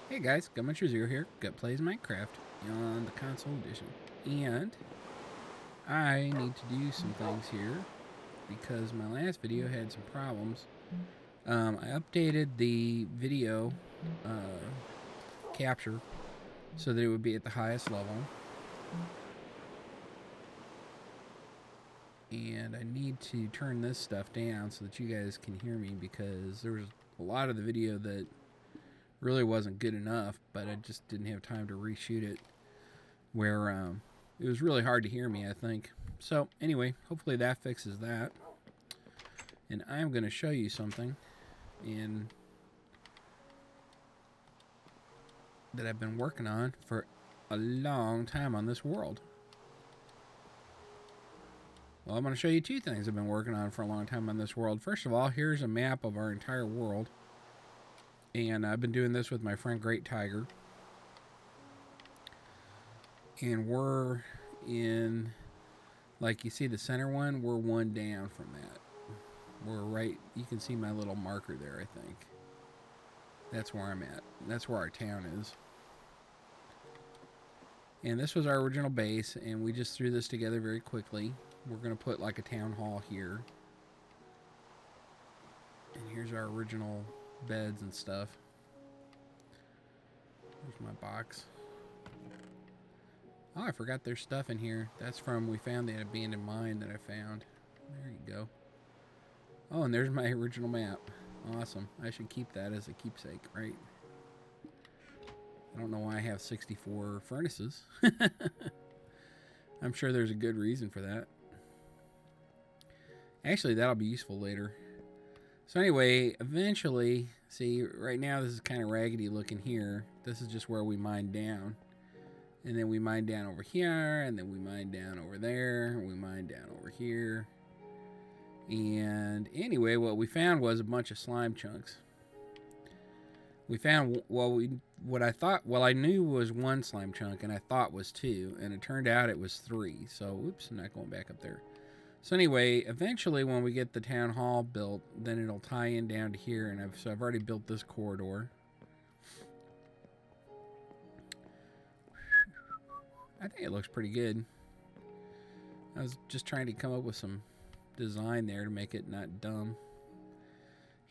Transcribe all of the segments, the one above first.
Hey guys, Gummuncher0 here, Gut Plays Minecraft on the console edition. And I need to do some things here because my last video had some problems. I updated the video capture so that it would be at the highest level. And I need to turn this stuff down so that you guys can hear me because there was a lot of the video that really wasn't good enough, but I just didn't have time to reshoot it where it was really hard to hear me, I think. So anyway, hopefully that fixes that. And I'm going to show you something that I've been working on for a long time on this world. Well, I'm going to show you two things I've been working on for a long time on this world. First of all, here's a map of our entire world. And I've been doing this with my friend Great Tiger. And we're in, like you see the center one, we're one down from that. We're right, you can see my little marker there, I think. That's where I'm at. That's where our town is. And this was our original base, and we just threw this together very quickly. We're going to put like a town hall here. And here's our original beds and stuff. There's my box. Oh, I forgot there's stuff in here. That's from, we found the abandoned mine that I found. There you go. Oh, and there's my original map. Awesome. I should keep that as a keepsake, right? I don't know why I have 64 furnaces. I'm sure there's a good reason for that. Actually, that'll be useful later. So anyway, eventually, see, right now this is kind of raggedy looking here. This is just where we mine down. And then we mine down over here, and then we mine down over there, and we mine down over here. And anyway, what we found was a bunch of slime chunks. We found, what I thought, I knew was one slime chunk, and I thought was two, and it turned out it was three. So, oops, I'm not going back up there. So anyway, eventually when we get the town hall built, then it'll tie in down to here, and I've already built this corridor. I think it looks pretty good. I was just trying to come up with some design there to make it not dumb.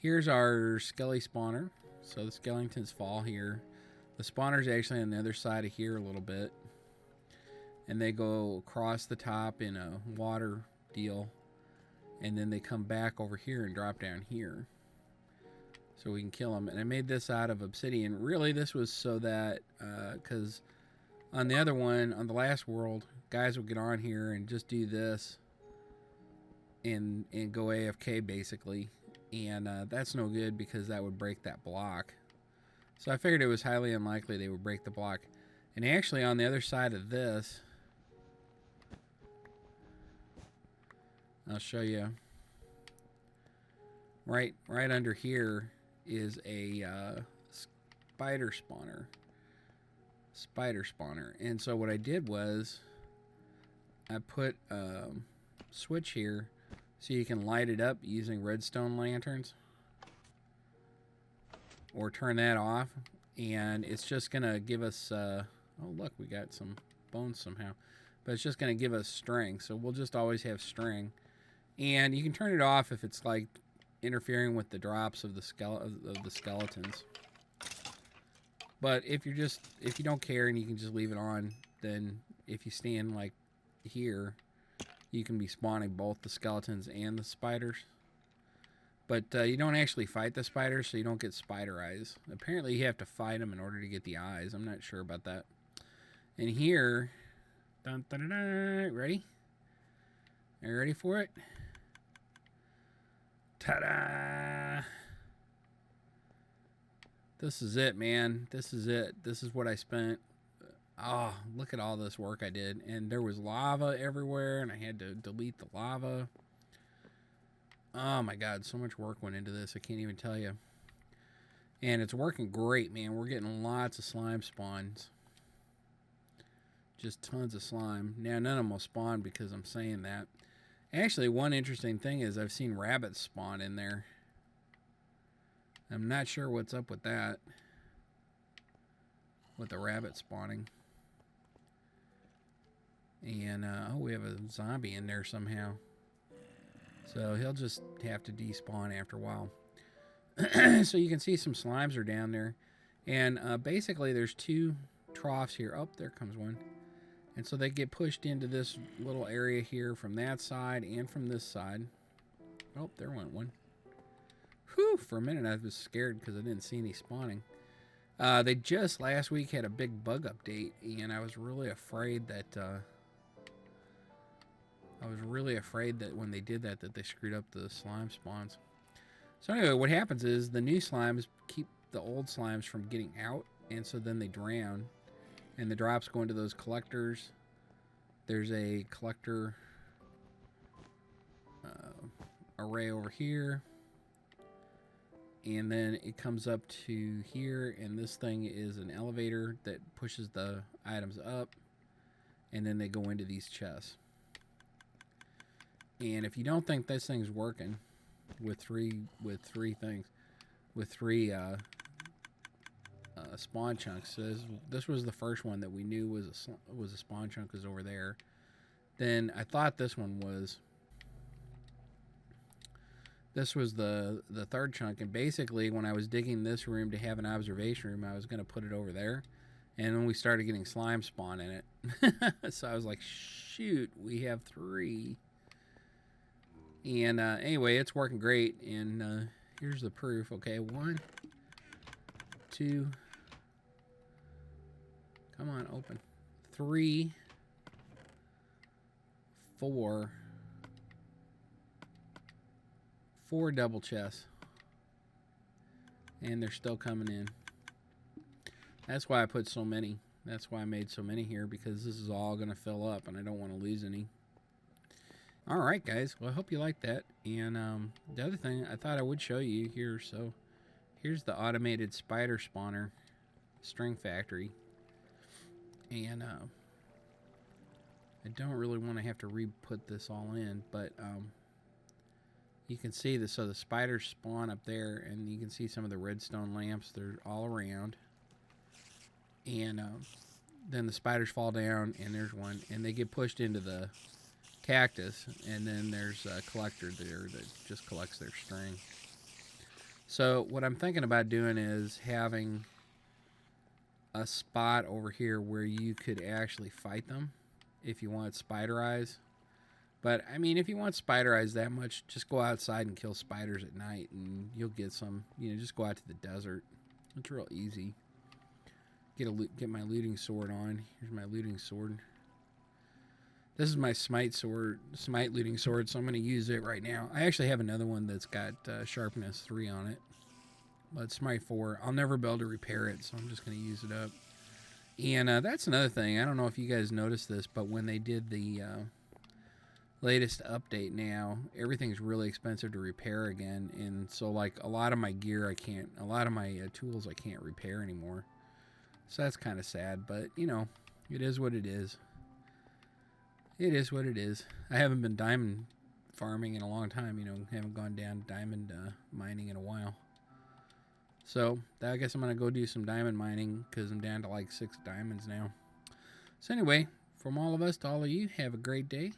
Here's our skelly spawner. So the skeletons fall here. The spawner's actually on the other side of here a little bit. And they go across the top in a water deal. And then they come back over here and drop down here. So we can kill them. And I made this out of obsidian. Really, this was so that, because on the other one, on the last world, guys would get on here and just do this and go AFK basically. And that's no good because that would break that block. So I figured it was highly unlikely they would break the block. And actually on the other side of this, I'll show you. Right under here is a spider spawner. And so what I did was I put a switch here so you can light it up using redstone lanterns, or turn that off, and it's just gonna give us oh look, we got some bones somehow, but it's just gonna give us string, so we'll just always have string. And you can turn it off if it's like interfering with the drops of the skeletons. But if you don't care and you can just leave it on, then if you stand like here, you can be spawning both the skeletons and the spiders. But you don't actually fight the spiders, so you don't get spider eyes. Apparently you have to fight them in order to get the eyes. I'm not sure about that. And here, dun, dun, dun, dun, ready? Are you ready for it? Ta-da! This is it, man. This is it. This is what I spent. Oh, look at all this work I did. And there was lava everywhere, and I had to delete the lava. Oh my god, so much work went into this, I can't even tell you. And it's working great, man. We're getting lots of slime spawns. Just tons of slime. Now, none of them will spawn because I'm saying that. Actually, one interesting thing is I've seen rabbits spawn in there. I'm not sure what's up with that. with the rabbit spawning. And, oh, we have a zombie in there somehow. So he'll just have to despawn after a while. So you can see some slimes are down there. And basically there's 2 troughs here. Oh, there comes one. And so they get pushed into this little area here from that side and from this side. Oh, there went one. Whew, for a minute I was scared because I didn't see any spawning. They just last week had a big bug update, and I was really afraid that when they did that they screwed up the slime spawns. So anyway, what happens is the new slimes keep the old slimes from getting out, and so then they drown, and the drops go into those collectors. There's a collector array over here, and then it comes up to here, and this thing is an elevator that pushes the items up, and then they go into these chests. And if you don't think this thing's working with three spawn chunks, so this was the first one that we knew was a spawn chunk, was over there. Then I thought this one was. This was the third chunk, and basically when I was digging this room to have an observation room, I was going to put it over there, and then we started getting slime spawn in it. So I was like, shoot, we have 3. And anyway, it's working great, and here's the proof. Okay, 1, 2, come on, open, 3, 4 double chests, and they're still coming in. That's why I put so many. That's why I made so many here, because this is all going to fill up, and I don't want to lose any. Alright guys, well I hope you liked that. And the other thing I thought I would show you here, so here's the automated spider spawner string factory. And I don't really want to have to re-put this all in, but you can see this, so the spiders spawn up there, and you can see some of the redstone lamps. They're all around. And then the spiders fall down, and there's one, and they get pushed into the cactus, and then there's a collector there that just collects their string. So what I'm thinking about doing is having a spot over here where you could actually fight them if you want spider eyes. But I mean, if you want spider eyes that much, just go outside and kill spiders at night, and you'll get some. You know, just go out to the desert. It's real easy. Get my looting sword on. Here's my looting sword. This is my smite looting sword, so I'm going to use it right now. I actually have another one that's got sharpness 3 on it, but smite 4. I'll never be able to repair it, so I'm just going to use it up. And that's another thing. I don't know if you guys noticed this, but when they did the latest update now, everything's really expensive to repair again, and so like a lot of my gear a lot of my tools I can't repair anymore. So that's kind of sad, but you know, it is what it is. It is what it is. I haven't been diamond farming in a long time, you know, haven't gone down diamond mining in a while. So I guess I'm going to go do some diamond mining because I'm down to like 6 diamonds now. So anyway, from all of us to all of you, have a great day.